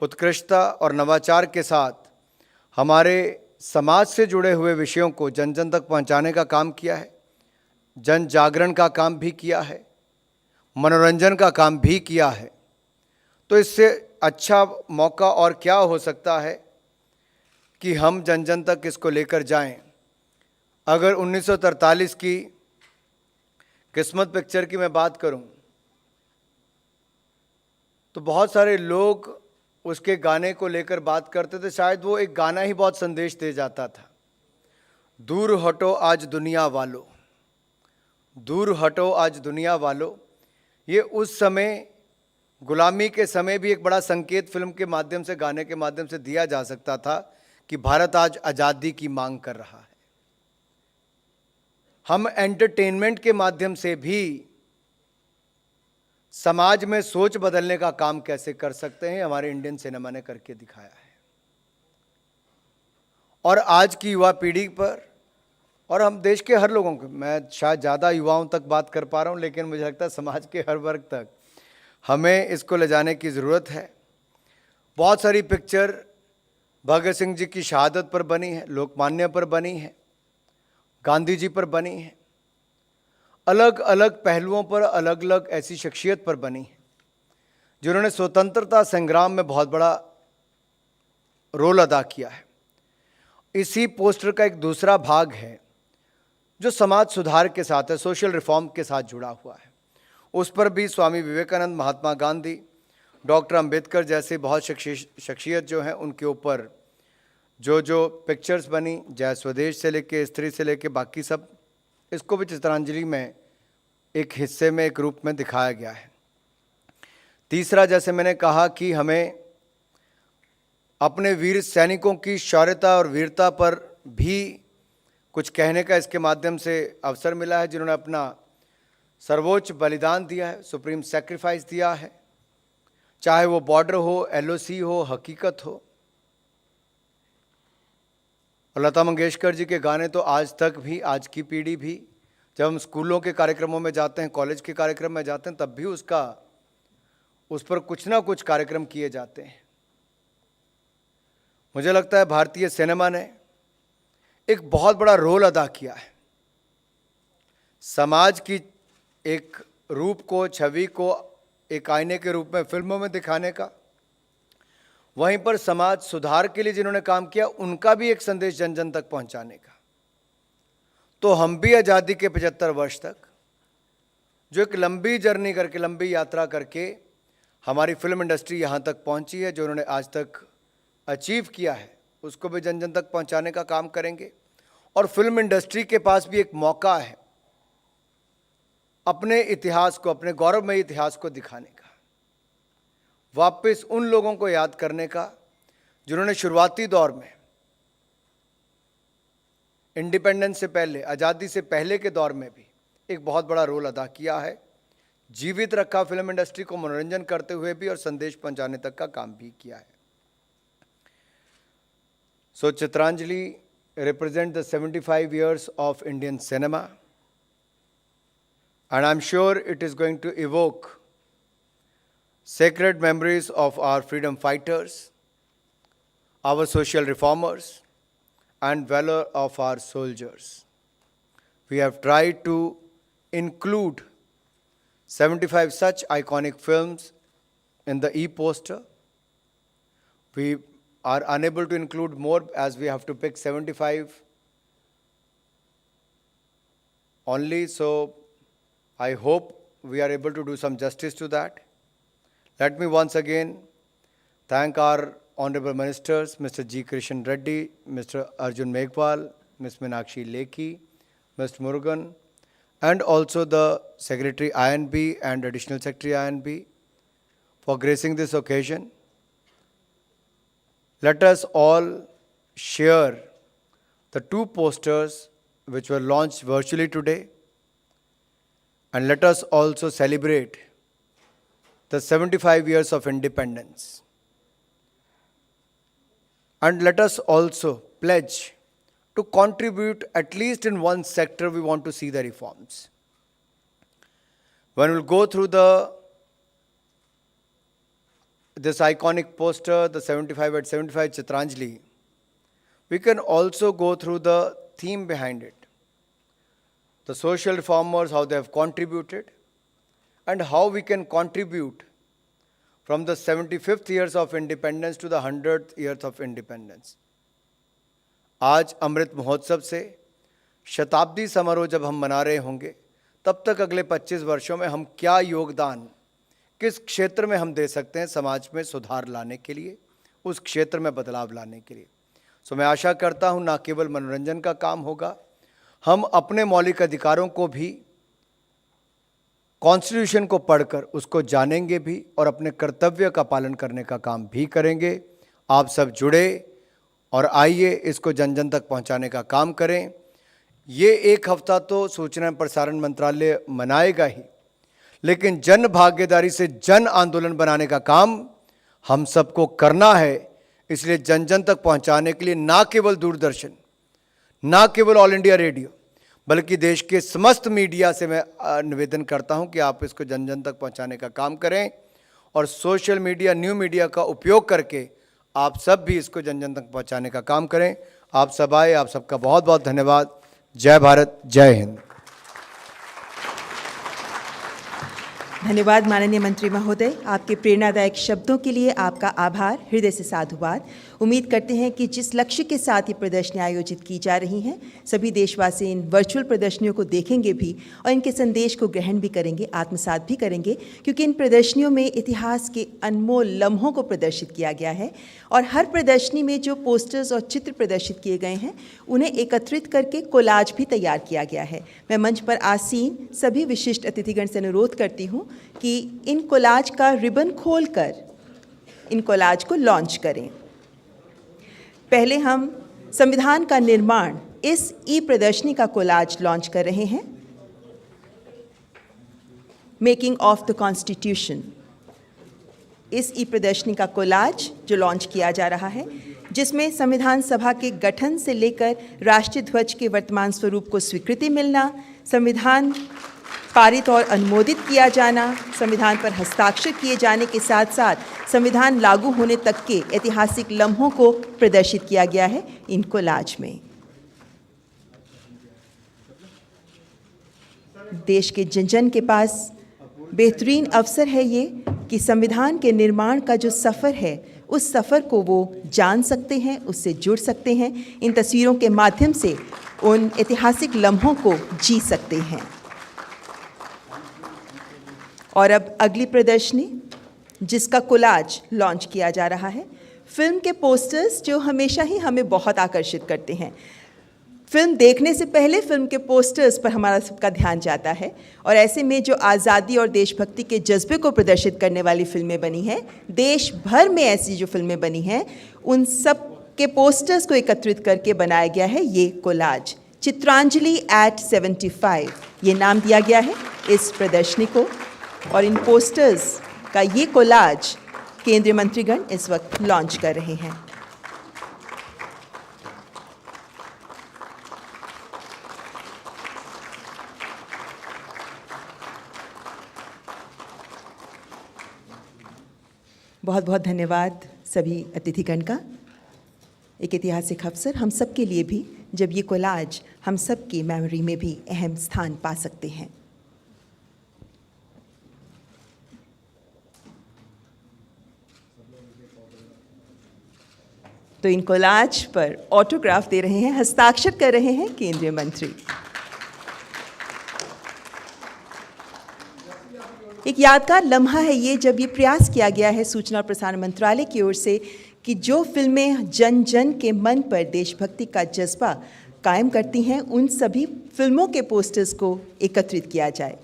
उत्कृष्टता और नवाचार के साथ हमारे समाज से जुड़े हुए विषयों को जन जन तक पहुंचाने का काम किया है, जन जागरण का काम भी किया है, मनोरंजन का काम भी किया है, तो इससे अच्छा मौका और क्या हो सकता है कि हम जन जन तक इसको लेकर जाएं। अगर 1943 की किस्मत पिक्चर की मैं बात करूं, तो बहुत सारे लोग उसके गाने को लेकर बात करते थे। शायद वो एक गाना ही बहुत संदेश दे जाता था, दूर हटो आज दुनिया वालों, दूर हटो आज दुनिया वालों, ये उस समय गुलामी के समय भी एक बड़ा संकेत फिल्म के माध्यम से, गाने के माध्यम से दिया जा सकता था कि भारत आज आज़ादी की मांग कर रहा है। हम एंटरटेनमेंट के माध्यम से भी समाज में सोच बदलने का काम कैसे कर सकते हैं, हमारे इंडियन सिनेमा ने करके दिखाया है। और आज की युवा पीढ़ी पर, और हम देश के हर लोगों को, मैं शायद ज़्यादा युवाओं तक बात कर पा रहा हूँ, लेकिन मुझे लगता है समाज के हर वर्ग तक हमें इसको ले जाने की ज़रूरत है। बहुत सारी पिक्चर भगत सिंह जी की शहादत पर बनी है, लोकमान्य पर बनी है, गांधी जी पर बनी है, अलग अलग पहलुओं पर, अलग अलग ऐसी शख्सियत पर बनी है जिन्होंने स्वतंत्रता संग्राम में बहुत बड़ा रोल अदा किया है। इसी पोस्टर का एक दूसरा भाग है जो समाज सुधार के साथ है, सोशल रिफॉर्म के साथ जुड़ा हुआ है। उस पर भी स्वामी विवेकानंद, महात्मा गांधी, डॉक्टर अंबेडकर जैसे बहुत शख्सियत जो हैं, उनके ऊपर जो पिक्चर्स बनी, जय स्वदेश से लेके, स्त्री से लेके बाकी सब, इसको भी चित्रांजलि में एक हिस्से में, एक रूप में दिखाया गया है। तीसरा, जैसे मैंने कहा कि हमें अपने वीर सैनिकों की शौर्यता और वीरता पर भी कुछ कहने का इसके माध्यम से अवसर मिला है, जिन्होंने अपना सर्वोच्च बलिदान दिया है, सुप्रीम सैक्रिफाइस दिया है, चाहे वो बॉर्डर हो, एलओसी हो, हकीकत हो। और लता मंगेशकर जी के गाने तो आज तक भी, आज की पीढ़ी भी, जब हम स्कूलों के कार्यक्रमों में जाते हैं, कॉलेज के कार्यक्रम में जाते हैं, तब भी उस पर कुछ ना कुछ कार्यक्रम किए जाते हैं। मुझे लगता है भारतीय सिनेमा ने एक बहुत बड़ा रोल अदा किया है समाज की एक रूप को, छवि को एक आईने के रूप में फिल्मों में दिखाने का। वहीं पर समाज सुधार के लिए जिन्होंने काम किया, उनका भी एक संदेश जन जन तक पहुंचाने का। तो हम भी आज़ादी के 75 वर्ष तक जो एक लंबी जर्नी करके, लंबी यात्रा करके हमारी फिल्म इंडस्ट्री यहाँ तक पहुंची है, जो उन्होंने आज तक अचीव किया है, उसको भी जन जन तक पहुंचाने का काम करेंगे। और फिल्म इंडस्ट्री के पास भी एक मौका है अपने इतिहास को, अपने गौरवमय इतिहास को दिखाने का, वापस उन लोगों को याद करने का जिन्होंने शुरुआती दौर में, इंडिपेंडेंस से पहले, आज़ादी से पहले के दौर में भी एक बहुत बड़ा रोल अदा किया है, जीवित रखा फिल्म इंडस्ट्री को, मनोरंजन करते हुए भी और संदेश पहुंचाने तक का काम भी किया है। So Chitranjali represents the 75 years of Indian cinema, and I'm sure it is going to evoke sacred memories of our freedom fighters, our social reformers, and valor of our soldiers. We have tried to include 75 such iconic films in the e-poster. We are unable to include more as we have to pick 75 only, so I hope we are able to do some justice to that. Let me once again thank our Honorable Ministers, Mr. G. Krishan Reddy, Mr. Arjun Meghwal, Ms. Meenakshi Lekhi, Mr. Murugan, and also the Secretary INB and Additional Secretary INB for gracing this occasion. Let us all share the two posters which were launched virtually today, and let us also celebrate the 75 years of independence. And let us also pledge to contribute at least in one sector we want to see the reforms. When we'll go through this iconic poster, the 75 at 75 Chitranjali, we can also go through the theme behind it. The social reformers, how they have contributed, and how we can contribute from the 75th years of independence to the 100th years of independence. आज अमृत महोत्सव से शताब्दी समारोह जब हम मना रहे होंगे, तब तक अगले 25 वर्षों में हम क्या योगदान, किस क्षेत्र में हम दे सकते हैं समाज में सुधार लाने के लिए, उस क्षेत्र में बदलाव लाने के लिए। सो मैं आशा करता हूं ना केवल मनोरंजन का काम होगा, हम अपने मौलिक अधिकारों को भी कॉन्स्टिट्यूशन को पढ़कर उसको जानेंगे भी और अपने कर्तव्य का पालन करने का काम भी करेंगे। आप सब जुड़े और आइए इसको जन जन तक पहुंचाने का काम करें। ये एक हफ्ता तो सूचना एवं प्रसारण मंत्रालय मनाएगा ही, लेकिन जन भागीदारी से जन आंदोलन बनाने का काम हम सबको करना है। इसलिए जन जन तक पहुंचाने के लिए ना केवल दूरदर्शन, ना केवल ऑल इंडिया रेडियो, बल्कि देश के समस्त मीडिया से मैं निवेदन करता हूं कि आप इसको जन जन तक पहुंचाने का काम करें और सोशल मीडिया, न्यू मीडिया का उपयोग करके आप सब भी इसको जन जन तक पहुंचाने का काम करें। आप सब आए, आप सबका बहुत बहुत धन्यवाद। जय भारत, जय हिंद। धन्यवाद माननीय मंत्री महोदय, आपके प्रेरणादायक शब्दों के लिए आपका आभार, हृदय से साधुवाद। उम्मीद करते हैं कि जिस लक्ष्य के साथ ये प्रदर्शनियाँ आयोजित की जा रही हैं, सभी देशवासी इन वर्चुअल प्रदर्शनियों को देखेंगे भी और इनके संदेश को ग्रहण भी करेंगे, आत्मसात भी करेंगे, क्योंकि इन प्रदर्शनियों में इतिहास के अनमोल लम्हों को प्रदर्शित किया गया है और हर प्रदर्शनी में जो पोस्टर्स और चित्र प्रदर्शित किए गए हैं उन्हें एकत्रित करके कोलाज भी तैयार किया गया है। मैं मंच पर आसीन सभी विशिष्ट अतिथिगण से अनुरोध करती हूँ कि इन कोलाज का रिबन खोलकर इन कोलाज को लॉन्च करें। पहले हम संविधान का निर्माण इस ई प्रदर्शनी का कोलाज लॉन्च कर रहे हैं। मेकिंग ऑफ द कॉन्स्टिट्यूशन, इस ई प्रदर्शनी का कोलाज जो लॉन्च किया जा रहा है, जिसमें संविधान सभा के गठन से लेकर राष्ट्रीय ध्वज के वर्तमान स्वरूप को स्वीकृति मिलना, संविधान पारित और अनुमोदित किया जाना, संविधान पर हस्ताक्षर किए जाने के साथ साथ संविधान लागू होने तक के ऐतिहासिक लम्हों को प्रदर्शित किया गया है इन कोलाज में। देश के जन जन के पास बेहतरीन अवसर है ये कि संविधान के निर्माण का जो सफ़र है उस सफ़र को वो जान सकते हैं, उससे जुड़ सकते हैं, इन तस्वीरों के माध्यम से उन ऐतिहासिक लम्हों को जी सकते हैं। और अब अगली प्रदर्शनी जिसका कोलाज लॉन्च किया जा रहा है, फिल्म के पोस्टर्स जो हमेशा ही हमें बहुत आकर्षित करते हैं। फिल्म देखने से पहले फिल्म के पोस्टर्स पर हमारा सबका ध्यान जाता है और ऐसे में जो आज़ादी और देशभक्ति के जज्बे को प्रदर्शित करने वाली फिल्में बनी हैं, देश भर में ऐसी जो फिल्में बनी हैं, उन सब के पोस्टर्स को एकत्रित करके बनाया गया है ये कोलाज। चित्रांजलि at 75 ये नाम दिया गया है इस प्रदर्शनी को और इन पोस्टर्स का ये कोलाज केंद्रीय मंत्रीगण इस वक्त लॉन्च कर रहे हैं। बहुत बहुत धन्यवाद सभी अतिथिगण का। एक ऐतिहासिक अवसर हम सब के लिए भी, जब ये कोलाज हम सब की मेमोरी में भी अहम स्थान पा सकते हैं। तो इन कोलाज पर ऑटोग्राफ दे रहे हैं, हस्ताक्षर कर रहे हैं केंद्रीय मंत्री। एक यादगार लम्हा है ये, जब ये प्रयास किया गया है सूचना और प्रसारण मंत्रालय की ओर से कि जो फिल्में जन जन के मन पर देशभक्ति का जज्बा कायम करती हैं, उन सभी फिल्मों के पोस्टर्स को एकत्रित किया जाए।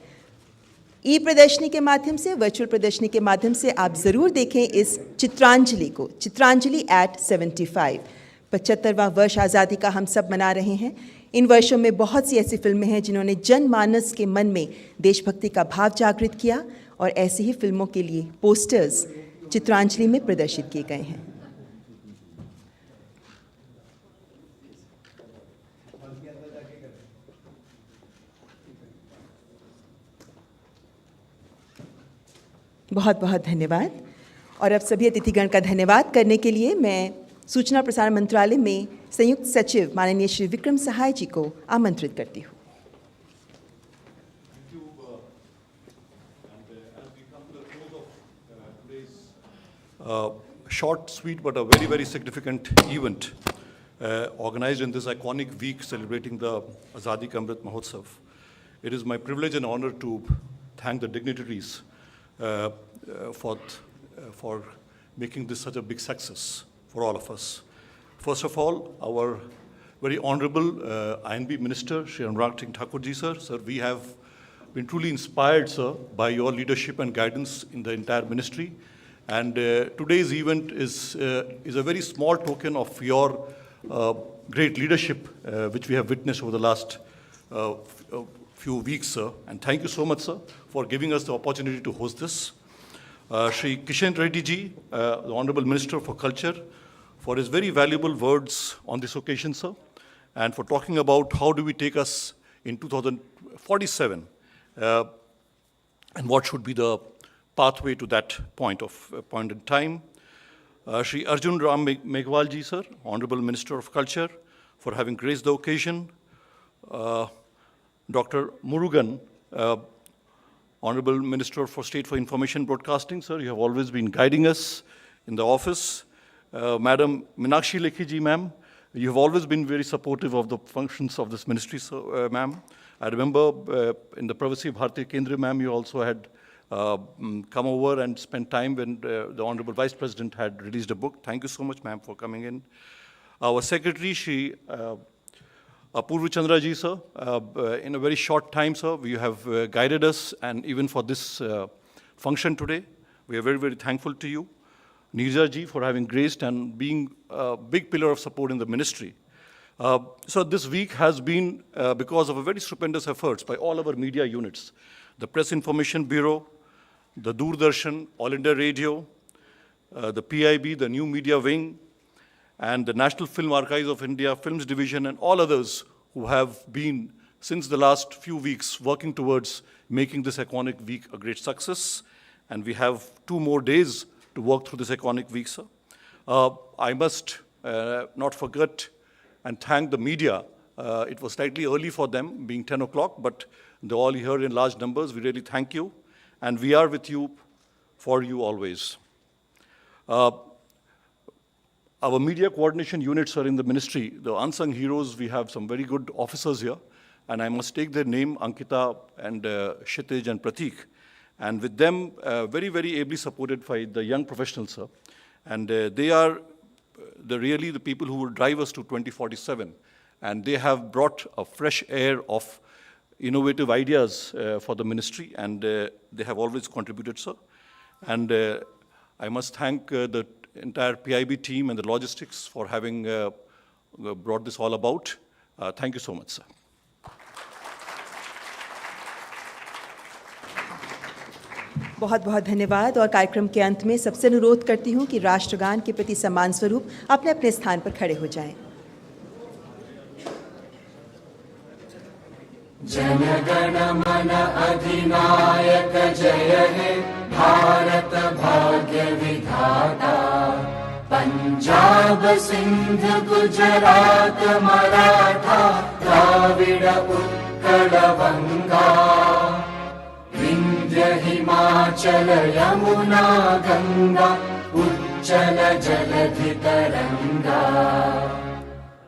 ई प्रदर्शनी के माध्यम से, वर्चुअल प्रदर्शनी के माध्यम से आप ज़रूर देखें इस चित्रांजलि को। चित्रांजलि at 75, 75वां वर्ष आज़ादी का हम सब मना रहे हैं। इन वर्षों में बहुत सी ऐसी फिल्में हैं जिन्होंने जनमानस के मन में देशभक्ति का भाव जागृत किया और ऐसी ही फिल्मों के लिए पोस्टर्स चित्रांजलि में प्रदर्शित किए गए हैं। बहुत बहुत धन्यवाद। और अब सभी अतिथिगण का धन्यवाद करने के लिए मैं सूचना प्रसारण मंत्रालय में संयुक्त सचिव माननीय श्री विक्रम सहाय जी को आमंत्रित करती हूँ। Short, sweet, but a very, very significant event organized in this iconic week celebrating the Azadi Ka Amrit Mahotsav. It is my privilege and honor to thank the dignitaries for making this such a big success for all of us. First of all, our very honorable INB Minister, Shri Anurag Singh Thakur ji, sir, we have been truly inspired, sir, by your leadership and guidance in the entire ministry. And today's event is a very small token of your great leadership, which we have witnessed over the last few weeks, sir. And thank you so much, sir, for giving us the opportunity to host this. Shri Kishan Reddy ji, the Honorable Minister for Culture, for his very valuable words on this occasion, sir, and for talking about how do we take us in 2047 and what should be the pathway to that point in time. Shri Arjun Ram Meghwal ji, sir, Honorable Minister of Culture, for having graced the occasion. Dr. Murugan, Honorable Minister for State for Information Broadcasting, sir, you have always been guiding us in the office. Madam Meenakshi Lekhi ji, ma'am, you have always been very supportive of the functions of this ministry, sir, ma'am. I remember in the Pravasi Bharatiya Kendra, ma'am, you also had come over and spent time when the Honorable Vice President had released a book. Thank you so much, ma'am, for coming in. Our Secretary, Shri Apurva Chandra ji, sir, in a very short time, sir, you have guided us, and even for this function today, we are very, very thankful to you. Neerja ji, for having graced and being a big pillar of support in the ministry. So this week has been because of a very stupendous efforts by all our media units, the Press Information Bureau, the Doordarshan, All India Radio, the PIB, the New Media Wing, and the National Film Archives of India, Films Division, and all others who have been, since the last few weeks, working towards making this iconic week a great success. And we have 2 more days to work through this iconic week, sir. I must not forget and thank the media. It was slightly early for them, being 10 o'clock, but they're all here in large numbers. We really thank you. And we are with you, for you always. Our media coordination units are in the ministry. The unsung heroes, we have some very good officers here. And I must take their name, Ankita and Kshitij and Prateek. And with them, very, very ably supported by the young professionals, sir. And they are really the people who will drive us to 2047. And they have brought a fresh air of innovative ideas for the ministry, and they have always contributed, sir. And I must thank the entire PIB team and the logistics for having brought this all about. Thank you so much, sir. बहुत बहुत धन्यवाद। और कार्यक्रम के अंत में सबसे अनुरोध करती हूं कि राष्ट्रगान के प्रति सम्मान स्वरूप अपने अपने स्थान पर खड़े हो जाएं। जन गण मन अधिनायक जय हे भारत भाग्य विधाता, पंजाब सिंध गुजरात मराठा द्राविड़ उत्कल बंगा, विंध्य हिमाचल यमुना गंगा उच्चल जलधि तरंगा,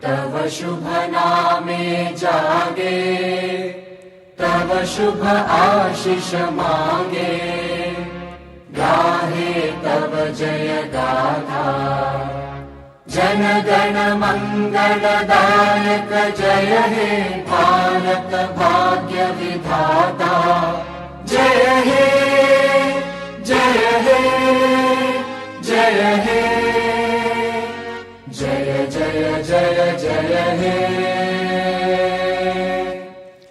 तव शुभ नामे जागे, तव शुभ आशीष मांगे, गाहे तव जय गाथा। जन गण मंगल दायक जय हे भारत भाग्य विधाता, जय हे जय हे जय हे जय जय जय जय हे।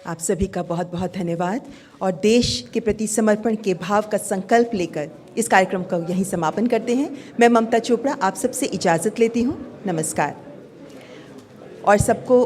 आप सभी का बहुत बहुत धन्यवाद। और देश के प्रति समर्पण के भाव का संकल्प लेकर इस कार्यक्रम का यहीं समापन करते हैं। मैं ममता चोपड़ा आप सबसे इजाज़त लेती हूँ। नमस्कार। और सबको